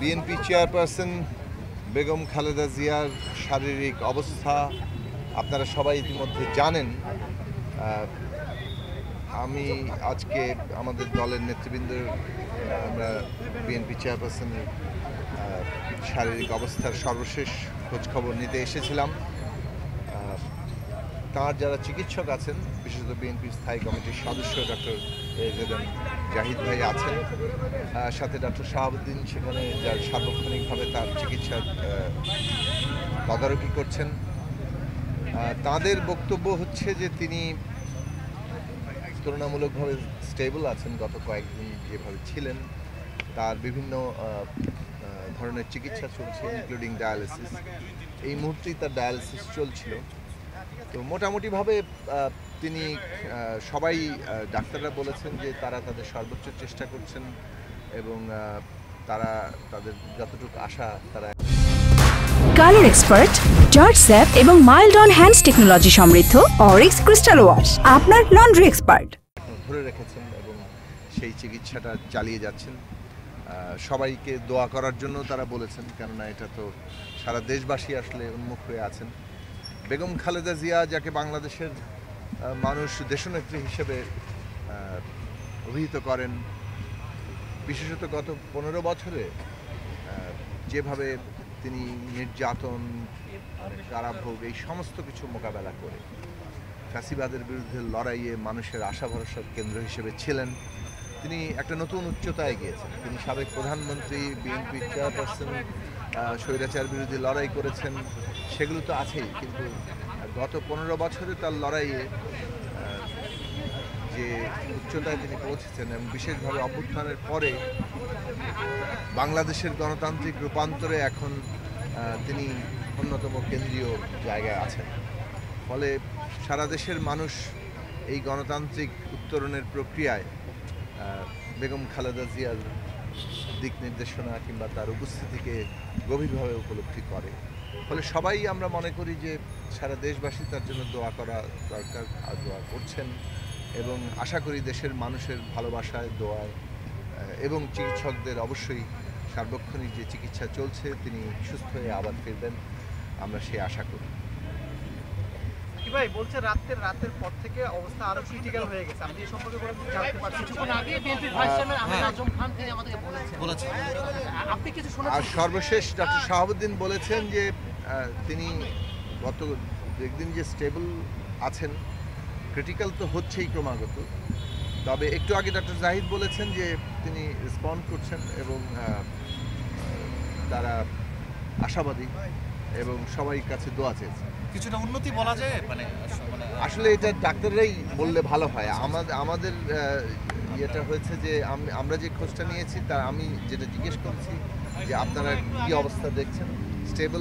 BNP chairperson Begum Khaleda জিয়ার শারীরিক অবস্থা আপনারা সবাই ইতিমধ্যে জানেন। আমি আজকে আমাদের দলের নেতৃবৃন্দের আমরা বিএনপি চেয়ারপারসনের শারীরিক অবস্থার সর্বশেষ খোঁজখবর নিতে এসেছিলাম। তাঁর যারা চিকিৎসক আছেন, বিশেষত বিএনপির স্থায়ী কমিটির সদস্য ডক্টর এজেডএম জাহিদ ভাই আছেন, সাথে ডক্টর শাহাবুদ্দিন সেখানে যার সার্বক্ষণিকভাবে তার চিকিৎসার তদারকি করছেন। তাদের বক্তব্য হচ্ছে যে তিনি তুলনামূলকভাবে স্টেবল আছেন। গত কয়েকদিন যেভাবে ছিলেন তার বিভিন্ন ধরনের চিকিৎসা চলছে, ইনক্লুডিং ডায়ালিসিস। এই মুহূর্তেই তার ডায়ালিসিস চলছিল। তো মোটামুটিভাবে তিনি সবাই ডাক্তাররা বলেছেন যে তারা তাদের সর্বোচ্চ চেষ্টা করছেন এবং তারা তাদের যতটুকু আশা তারা। কালার এক্সপার্ট, জর্জ স্যাপ এবং মাইল্ড অন হ্যান্ডস টেকনোলজি সমৃদ্ধ অরিক্স ক্রিস্টাল ওয়াশ আপনার লন্ড্রি এক্সপার্ট ধরে রেখেছেন এবং সেই চিকিৎসাটা চালিয়ে যাচ্ছেন। সবাইকে দোয়া করার জন্য তারা বলেছেন, কেননা এটা তো সারা দেশবাসী আসলে উন্মুখ হয়ে আছেন। বেগম খালেদা জিয়া, যাকে বাংলাদেশের মানুষ দেশনেত্রী হিসেবে অভিহিত করেন, বিশেষত গত 15 বছরে যেভাবে তিনি নির্যাতন, কারাভোগ এই সমস্ত কিছু মোকাবেলা করে ফ্যাসিবাদের বিরুদ্ধে লড়াইয়ে মানুষের আশা ভরসার কেন্দ্র হিসেবে ছিলেন। তিনি একটা নতুন উচ্চতায় গিয়েছেন। তিনি সাবেক প্রধানমন্ত্রী, বিএনপি চেয়ারপারসন, স্বৈরাচার বিরোধী লড়াই করেছেন, সেগুলো তো আছেই, কিন্তু গত 15 বছরে তার লড়াইয়ে যে উচ্চতায় তিনি পৌঁছেছেন এবং বিশেষভাবে অভ্যুত্থানের পরে বাংলাদেশের গণতান্ত্রিক রূপান্তরে এখন তিনি অন্যতম কেন্দ্রীয় জায়গায় আছেন। ফলে সারা দেশের মানুষ এই গণতান্ত্রিক উত্তরণের প্রক্রিয়ায় বেগম খালেদা জিয়ার দিক নির্দেশনা কিংবা তার উপস্থিতিকে গভীরভাবে উপলব্ধি করে। ফলে সবাই আমরা মনে করি যে সারা দেশবাসী তার জন্য দোয়া করা দরকার, আর দোয়া করছেন এবং আশা করি দেশের মানুষের ভালোবাসায়, দোয়ায় এবং চিকিৎসকদের অবশ্যই সার্বক্ষণিক যে চিকিৎসা চলছে তিনি সুস্থ হয়ে আবার ফিরবেন, আমরা সেই আশা করি। ভাই বলছে রাতের পর থেকে অবস্থা আরো ক্রিটিক্যাল হয়ে গেছে। আমি এই সম্পর্কে কোনো কিছু জানতে পারছি। কিছুক্ষণ আগে বিএনপির ভাইস চেয়ারম্যান আমির আজম খান তিনি আমাদেরকে বলেছেন। আপনি কিছু শুনেছেন? আর সর্বশেষ ডক্টর শাহাবুদ্দিন বলেছেন যে তিনি গত একদিন যে স্টেবল আছেন, ক্রিটিক্যাল তো হচ্ছেই ক্রমাগত, তবে একটু আগে ডক্টর জাহিদ বলেছেন যে তিনি রেসপন্ড করছেন এবং তারা আশাবাদী এবং সবাই কাছে দোয়া চেয়েছে। কিছুটা উন্নতি বলা যায়, মানে আসলে এটা ডাক্তাররাই বললে ভালো হয়। আমাদের ইয়েটা হয়েছে যে আমরা যে খোঁজটা নিয়েছি তা আমি যেটা জিজ্ঞেস করছি যে আপনারা কি অবস্থা দেখছেন, স্টেবল